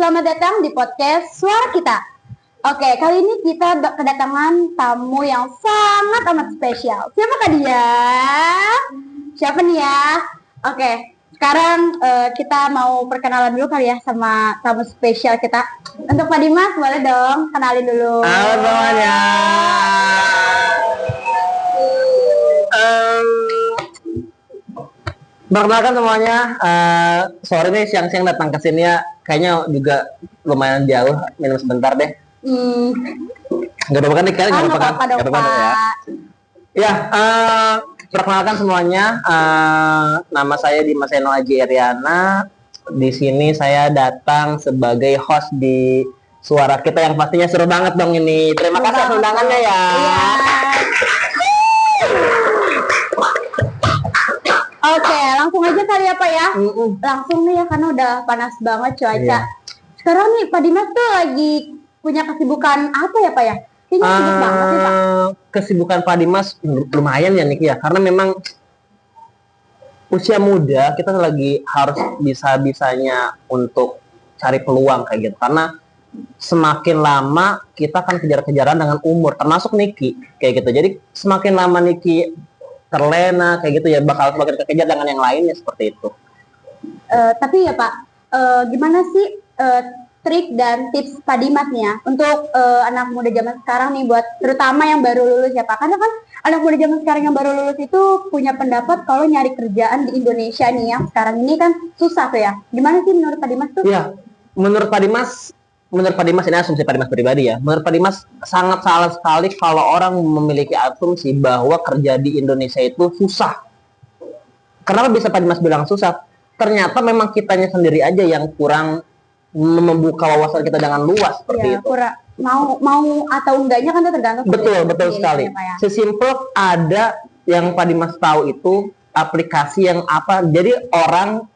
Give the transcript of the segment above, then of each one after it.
selamat datang di podcast Suara Kita. Oke, kali ini kita kedatangan tamu yang sangat amat spesial. Siapakah dia? Siapa nih ya? Oke, sekarang kita mau perkenalan dulu kali ya sama tamu spesial kita. Untuk Pak Dimas, boleh dong kenalin dulu. Halo semuanya. Perkenalkan semuanya, sore nih siang-siang datang ke sini ya, kayaknya juga lumayan jauh, minum sebentar deh. Gak apa-apa kan nih, kalian gak apa-apa kan? Gak apa-apa ya. Ya, perkenalkan semuanya, nama saya Dimas Eno Aji Eriana. Di sini saya datang sebagai host di Suara Kita yang pastinya seru banget dong ini. Terima kasih atas undangannya ya. Oke, langsung aja kali ya Pak ya. Langsung nih ya, karena udah panas banget cuaca. Iya. Sekarang nih Pak Dimas tuh lagi punya kesibukan apa ya Pak ya? Kayaknya sibuk banget sih Pak. Kesibukan Pak Dimas lumayan ya Niki ya, karena memang usia muda kita lagi harus bisa-bisanya untuk cari peluang kayak gitu. Karena semakin lama kita akan kejar-kejaran dengan umur, termasuk Niki kayak gitu. Jadi semakin lama Niki terlena kayak gitu ya, bakal semakin kekejar dengan yang lainnya seperti itu. Tapi ya Pak, gimana sih trik dan tips Pak Dimas nih ya untuk anak muda zaman sekarang nih, buat terutama yang baru lulus ya Pak? Karena kan anak muda zaman sekarang yang baru lulus itu punya pendapat kalau nyari kerjaan di Indonesia nih ya sekarang ini kan susah tuh ya. Gimana sih menurut Pak Dimas tuh? Iya, menurut Pak Dimas ini asumsi Pak Dimas pribadi ya. Menurut Pak Dimas sangat salah sekali kalau orang memiliki asumsi bahwa kerja di Indonesia itu susah. Kenapa bisa Pak Dimas bilang susah? Ternyata memang kitanya sendiri aja yang kurang membuka wawasan kita dengan luas seperti itu. Kurang mau atau enggaknya kan itu tergantung. Betul sekali. Ya, Sesimpel ada yang Pak Dimas tahu itu aplikasi yang apa. Jadi orang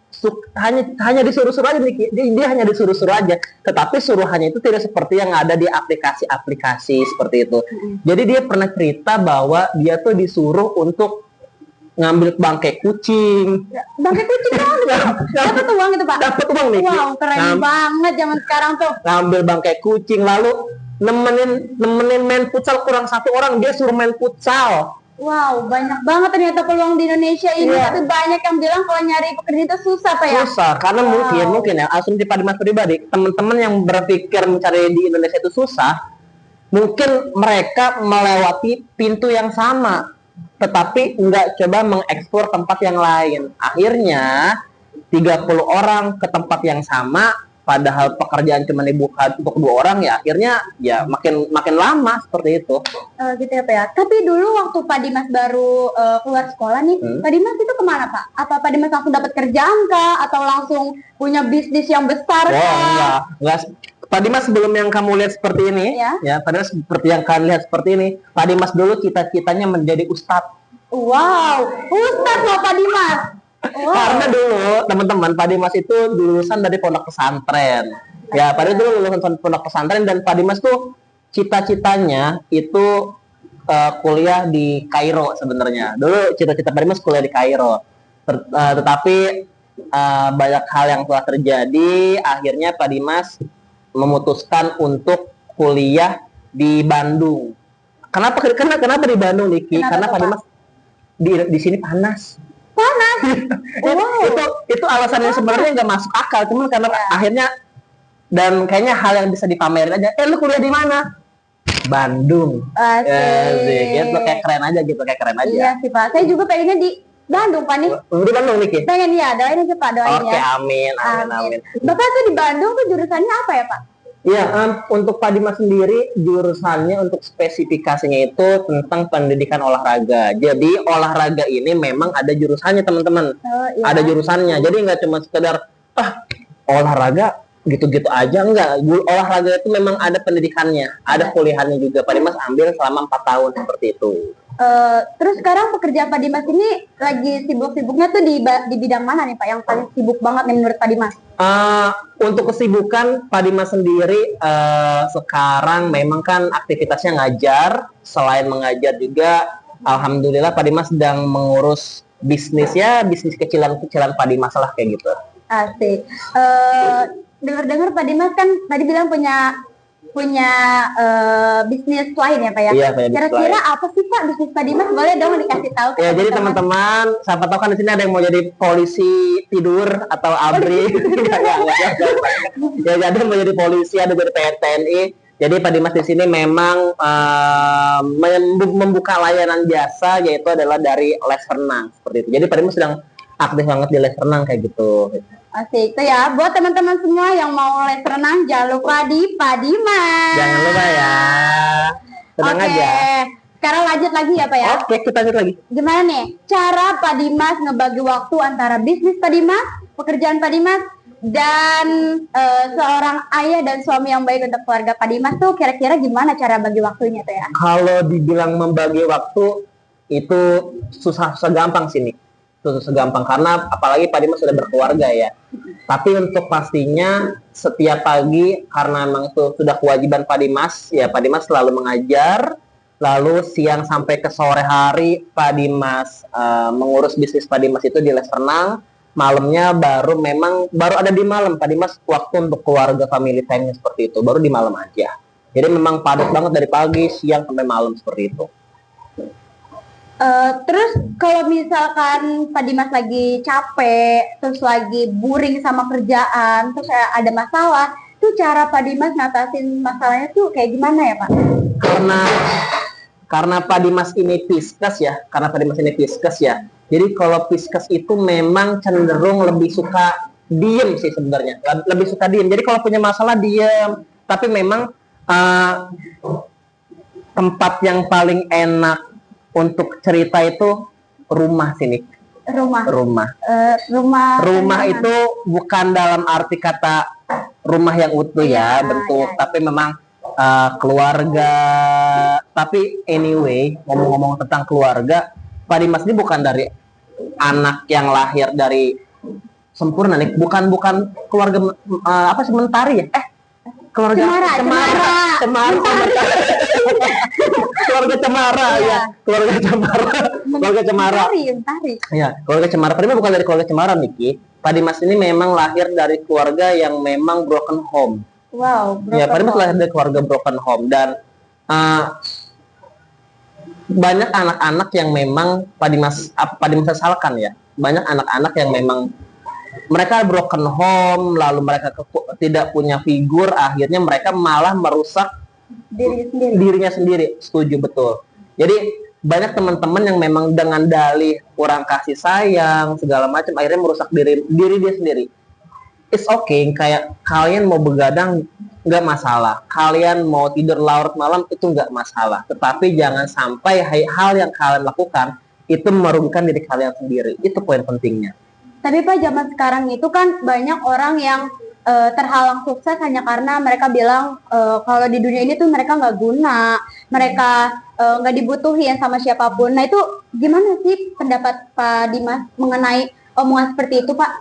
hanya disuruh-suruh aja nih, dia hanya disuruh-suruh aja, tetapi suruhannya itu tidak seperti yang ada di aplikasi-aplikasi seperti itu. Jadi dia pernah cerita bahwa dia tuh disuruh untuk ngambil bangkai kucing. Bangkai kucing doang? Dapat uang itu Pak? Dapat uang nih. Wow, keren banget zaman sekarang tuh. Ngambil bangkai kucing, lalu nemenin main futsal, kurang satu orang dia suruh main futsal. Wow, banyak banget ternyata peluang di Indonesia ini. Tapi banyak yang bilang kalau nyari pekerjaan itu susah Pak ya? Susah, karena mungkin ya, asumsi Pak Dimas pribadi, teman-teman yang berpikir mencari di Indonesia itu susah, mungkin mereka melewati pintu yang sama, tetapi nggak coba mengeksplor tempat yang lain. Akhirnya 30 orang ke tempat yang sama, padahal pekerjaan cuma dibuka untuk 2 orang, ya akhirnya ya makin lama seperti itu. Gitu ya Pak ya. Tapi dulu waktu Pak Dimas baru keluar sekolah nih, Pak Dimas itu kemana Pak? Apa Pak Dimas langsung dapat kerjaan kah? Atau langsung punya bisnis yang besar kah? Enggak. Pak Dimas, sebelum yang kamu lihat seperti ini, ya Pak Dimas seperti yang kalian lihat seperti ini, Pak Dimas dulu cita-citanya menjadi ustadz. Wow, ustadz loh Pak Dimas. Wow. Karena dulu teman-teman Pak Dimas itu lulusan dari pondok pesantren. Ya, Pak Dimas dulu lulusan pondok pesantren, dan Pak Dimas tuh cita-citanya itu kuliah di Kairo sebenarnya. Dulu cita-cita Pak Dimas kuliah di Kairo. Tetapi banyak hal yang telah terjadi, akhirnya Pak Dimas memutuskan untuk kuliah di Bandung. Kenapa di Bandung, Niki? Karena Pak Dimas di sini panas. Itu alasannya sebenarnya nggak masuk akal, cuman karena akhirnya, dan kayaknya hal yang bisa dipamerin aja. Lu kuliah di mana? Bandung. Gitu, kayak keren aja. Iya sih Pak, saya juga pengennya di Bandung Pak nih. Di Bandung, Niki? Pengen ya, doain aja Pak, doain Oke, ya. amin. Bapak tuh di Bandung tuh jurusannya apa ya Pak? Iya, untuk Pak Dimas sendiri jurusannya untuk spesifikasinya itu tentang pendidikan olahraga. Jadi olahraga ini memang ada jurusannya teman-teman. Ada jurusannya. Jadi nggak cuma sekedar olahraga gitu-gitu aja, enggak. Olahraga itu memang ada pendidikannya, ada kuliahannya juga. Pak Dimas ambil selama 4 tahun seperti itu. Terus sekarang pekerjaan Pak Dimas ini lagi sibuk-sibuknya tuh di bidang mana nih Pak, yang paling sibuk banget nih menurut Pak Dimas? Untuk kesibukan Pak Dimas sendiri sekarang memang kan aktivitasnya ngajar. Selain mengajar juga, alhamdulillah Pak Dimas sedang mengurus bisnis kecilan-kecilan Pak Dimas lah kayak gitu. Asik. dengar-dengar Pak Dimas kan tadi bilang punya bisnis lain ya Pak ya? Iya, punya bisnis Kira-kira lain. apa sih Pak bisnis Pak Dimas? Boleh dong dikasih tahu ke Ya, jadi teman-teman, siapa tahu kan di sini ada yang mau jadi polisi tidur atau ABRI. Ya, jadi mau jadi polisi, ada jadi TNI. Jadi Pak Dimas di sini memang membuka layanan jasa, yaitu adalah dari les renang seperti itu. Jadi Pak Dimas sedang aktif banget di les renang kayak gitu. Asik, itu ya. Buat teman-teman semua yang mau les renang, jangan lupa di Pak Dimas. Jangan lupa ya. Tenang Oke. aja. Sekarang lanjut lagi ya Pak ya. Oke, kita lanjut lagi. Gimana nih cara Pak Dimas ngebagi waktu antara bisnis Pak Dimas, pekerjaan Pak Dimas, dan seorang ayah dan suami yang baik untuk keluarga Pak Dimas tuh kira-kira gimana cara bagi waktunya tuh ya? Kalau dibilang membagi waktu itu susah gampang sih nih. Susah gampang karena apalagi Pak Dimas sudah berkeluarga ya. Tapi untuk pastinya setiap pagi karena memang itu sudah kewajiban Pak Dimas, ya Pak Dimas selalu mengajar. Lalu siang sampai ke sore hari Pak Dimas mengurus bisnis Pak Dimas itu di les renang. Malamnya baru ada di malam Pak Dimas waktu untuk keluarga family time seperti itu. Baru di malam aja. Jadi memang padat banget dari pagi, siang sampai malam seperti itu. Terus kalau misalkan Pak Dimas lagi capek, terus lagi boring sama kerjaan, terus ada masalah, tuh cara Pak Dimas ngatasin masalahnya tuh kayak gimana ya Pak? Karena Pak Dimas ini Pisces ya, jadi kalau Pisces itu memang cenderung lebih suka diem sih sebenarnya, lebih suka diem. Jadi kalau punya masalah diem, tapi memang tempat yang paling enak untuk cerita itu rumah sini. Rumah itu bukan dalam arti kata rumah yang utuh ya, bentuk, tapi memang keluarga. Tapi anyway, ngomong-ngomong tentang keluarga, Pak Dimas ini bukan dari anak yang lahir dari sempurna nih, bukan keluarga apa sih, Mentari ya? Keluarga Cemara. Keluarga Cemara ya. Keluarga Cemara. Ya, keluarga Cemara. Pak Dimas bukan dari keluarga Cemara, Niki. Pak Dimas ini memang lahir dari keluarga yang memang broken home. Wow, ya, Pak Dimas lahir dari keluarga broken home dan banyak anak-anak yang memang Pak Dimas sesalkan ya. Banyak anak-anak yang memang mereka broken home, lalu mereka tidak punya figur, akhirnya mereka malah merusak dirinya sendiri. Setuju, betul. Jadi banyak teman-teman yang memang dengan dalih kurang kasih sayang segala macam akhirnya merusak diri dia sendiri. It's okay, kayak kalian mau begadang nggak masalah, kalian mau tidur larut malam itu nggak masalah, tetapi jangan sampai hal yang kalian lakukan itu merugikan diri kalian sendiri. Itu poin pentingnya. Tapi Pak, zaman sekarang itu kan banyak orang yang terhalang sukses hanya karena mereka bilang kalau di dunia ini tuh mereka nggak guna, mereka nggak dibutuhin sama siapapun. Nah itu gimana sih pendapat Pak Dimas mengenai omongan seperti itu Pak?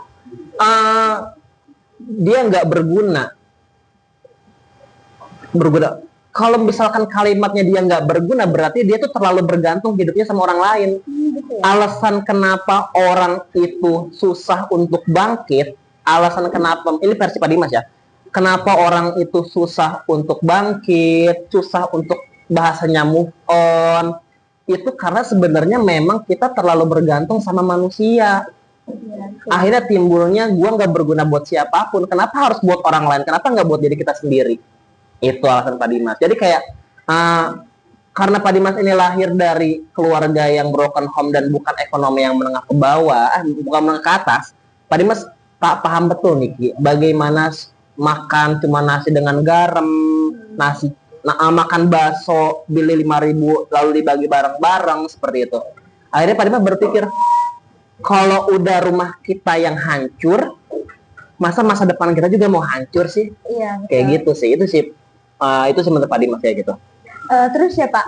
Dia nggak berguna. Kalau misalkan kalimatnya dia nggak berguna, berarti dia tuh terlalu bergantung hidupnya sama orang lain. Gitu ya? Alasan kenapa orang itu susah untuk bangkit, alasan kenapa, ini versi Pak Dimas ya, kenapa orang itu susah untuk bangkit, susah untuk bahasanya move on, itu karena sebenarnya memang kita terlalu bergantung sama manusia. Akhirnya timbulnya gua nggak berguna buat siapapun, kenapa harus buat orang lain, kenapa nggak buat diri kita sendiri. Itu alasan Pak Dimas. Jadi kayak karena Pak Dimas ini lahir dari keluarga yang broken home dan bukan ekonomi yang menengah ke bawah, bukan menengah ke atas, Pak Dimas tak paham betul nih bagaimana makan cuma nasi dengan garam, makan bakso beli 5.000 lalu dibagi bareng-bareng seperti itu. Akhirnya Pak Dimas berpikir, kalau udah rumah kita yang hancur, masa depan kita juga mau hancur sih? Iya, betul. Kayak gitu sih. Itu sih menurut Pak Dimas ya gitu. Terus ya Pak,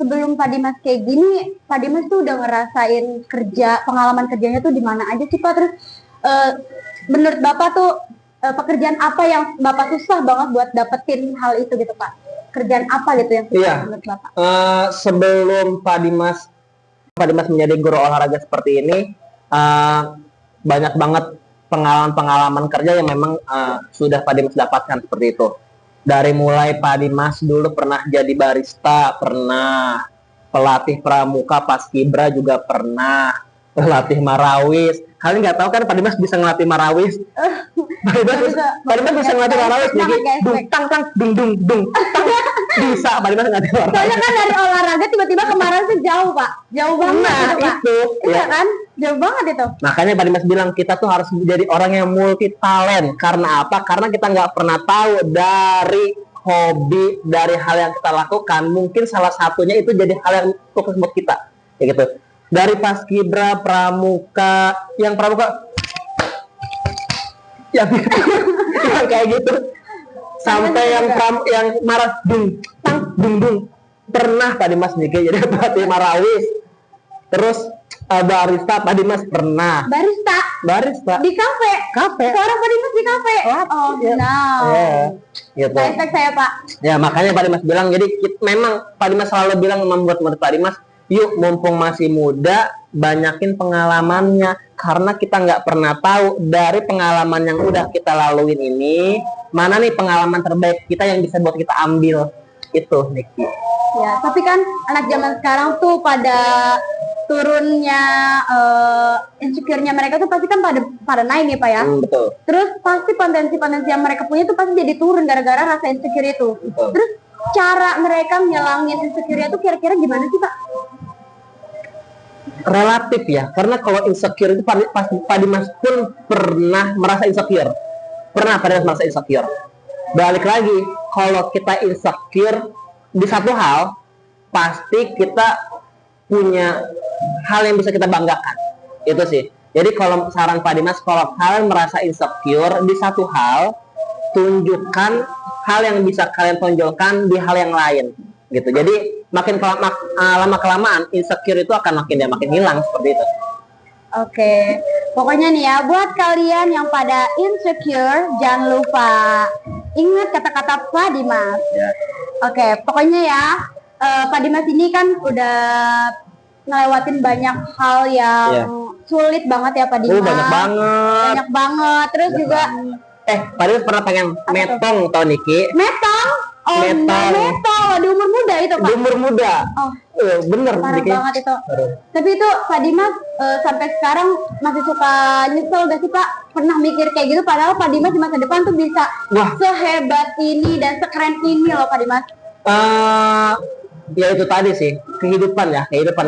sebelum Pak Dimas kayak gini, Pak Dimas tuh udah ngerasain pengalaman kerjanya tuh di mana aja sih Pak? Terus menurut Bapak tuh pekerjaan apa yang Bapak susah banget buat dapetin hal itu gitu Pak? Kerjaan apa gitu yang susah menurut Bapak? Sebelum Pak Dimas menjadi guru olahraga seperti ini, banyak banget pengalaman-pengalaman kerja yang memang sudah Pak Dimas dapatkan seperti itu. Dari mulai Pak Dimas dulu pernah jadi barista, pernah pelatih pramuka, paskibra juga pernah, pelatih marawis. Kalian nggak tahu kan Pak Dimas bisa ngelatih marawis? Pak Dimas bisa ngelatih marawis, jadi dung tang tang dung dung dung tang, bisa Pak Dimas ngelatih marawis. Soalnya kan dari olahraga tiba-tiba kemarin tuh jauh Pak, jauh banget Nah gitu, Pak. itu, Iya kan, jauh banget itu. Makanya Pak Dimas bilang kita tuh harus menjadi orang yang multi talent. Karena apa? Karena kita nggak pernah tahu dari hobi, dari hal yang kita lakukan. Mungkin salah satunya itu jadi hal yang fokus buat kita, kayak gitu. Dari paskibra, pramuka, yang pramuka, yang kayak gitu, sampai yang marah dung tang dung dung. Pernah Pak Dimas juga jadi pelatih marawis. Terus barista Pak Dimas pernah. Barista Di kafe. Seorang Pak Dimas di kafe. Oh ya. no. Gitu. Respect saya Pak. Ya makanya Pak Dimas bilang, jadi memang Pak Dimas selalu bilang membuat Pak Dimas, yuk mumpung masih muda, banyakin pengalamannya, karena kita nggak pernah tahu dari pengalaman yang udah kita laluin ini, mana nih pengalaman terbaik kita yang bisa buat kita ambil. Itu Niki. Ya, tapi kan anak zaman sekarang tuh pada turunnya insecure-nya mereka tuh pasti kan pada naik nih Pak ya. Betul. Terus pasti potensi-potensi yang mereka punya tuh pasti jadi turun gara-gara rasa insecure itu. Betul. Terus cara mereka nyelangin insecure itu kira-kira gimana sih Pak? Relatif ya, karena kalau insecure itu Pak Dimas pun pernah merasa insecure. Pernah Pak Dimas merasa insecure. Balik lagi, kalau kita insecure di satu hal, pasti kita punya hal yang bisa kita banggakan. Itu sih. Jadi kalau saran Pak Dimas, kalau kalian merasa insecure di satu hal, tunjukkan hal yang bisa kalian tonjolkan di hal yang lain. Gitu. Jadi makin lama kelamaan insecure itu akan makin hilang seperti itu. Oke, pokoknya nih ya, buat kalian yang pada insecure, jangan lupa ingat kata-kata Pak Dimas. Ya. Oke, pokoknya ya, Pak Dimas ini kan udah ngelewatin banyak hal yang sulit banget ya Pak Dimas. Banyak banget. Banyak banget. Terus Banyak juga banget. Pak Dimas pernah pengen metong tau Niki? metong. Oh, metong di umur muda itu Pak. Di umur muda. Oh, bener. parah Niki. banget itu. Tapi itu Pak Dimas sampai sekarang masih suka nyesel gak sih Pak? Pernah mikir kayak gitu padahal Pak Dimas di masa depan tuh bisa sehebat ini dan sekeren ini loh Pak Dimas. Ya itu tadi sih, kehidupan.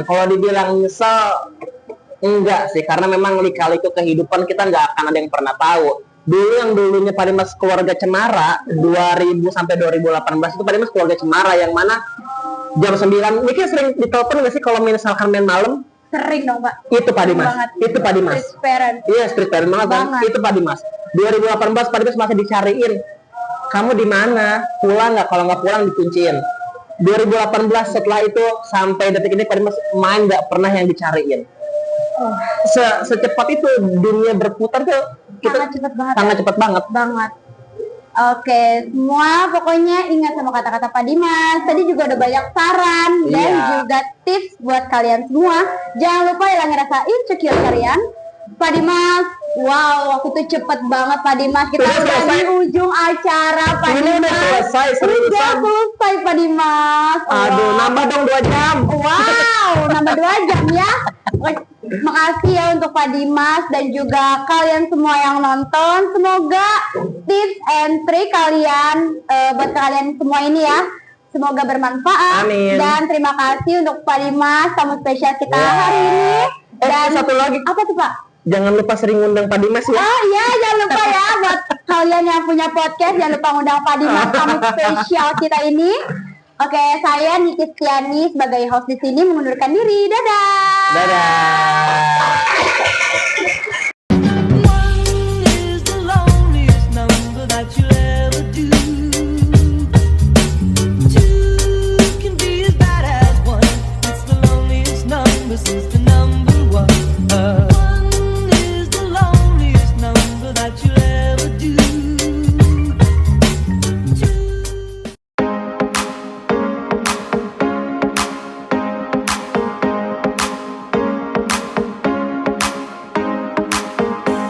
Kalau dibilang nyesel, enggak sih, karena memang lika-liku kehidupan kita nggak akan ada yang pernah tahu. Dulu yang dulunya Pak Dimas keluarga Cemara, 2000 sampai 2018 itu Pak Dimas keluarga Cemara, yang mana jam 9, Niki sering ditelepon nggak sih kalau misalkan main malam? Sering dong Pak. Itu Pak Dimas. Itu Pak Dimas. Street parent. Iya, street parent banget kan? Itu Pak Dimas. 2018 Pak Dimas masih dicariin. Kamu di mana? Pulang nggak? Kalau nggak pulang dikunciin. 2018 setelah itu sampai detik ini Pak Dimas main nggak pernah yang dicariin. Secepat itu dunia berputar tuh kita sangat cepat banget. Oke, semua pokoknya ingat sama kata-kata Pak Dimas. Tadi juga udah banyak saran dan juga tips buat kalian semua. Jangan lupa hilangin rasa insecure kalian. Pak Dimas, wow, waktu itu cepet banget Pak Dimas. Kita udah di ujung acara Pak Dimas. Udah selesai, Udah selesai Pak Dimas. Aduh, nambah dong 2 jam. Wow, nambah 2 jam ya. Makasih ya untuk Pak Dimas dan juga kalian semua yang nonton. Semoga tips and trik kalian buat kalian semua ini ya, semoga bermanfaat. Amin. Dan terima kasih untuk Pak Dimas, tamu spesial kita hari ini. Dan satu lagi. Apa tuh Pak? Jangan lupa sering undang Pak Dimas ya. Oh iya, jangan lupa ya buat kalian yang punya podcast, jangan lupa undang Pak Dimas, tamu spesial kita ini. Oke, saya Niki Stiani sebagai host di sini mengundurkan diri. Dadah. Dadah.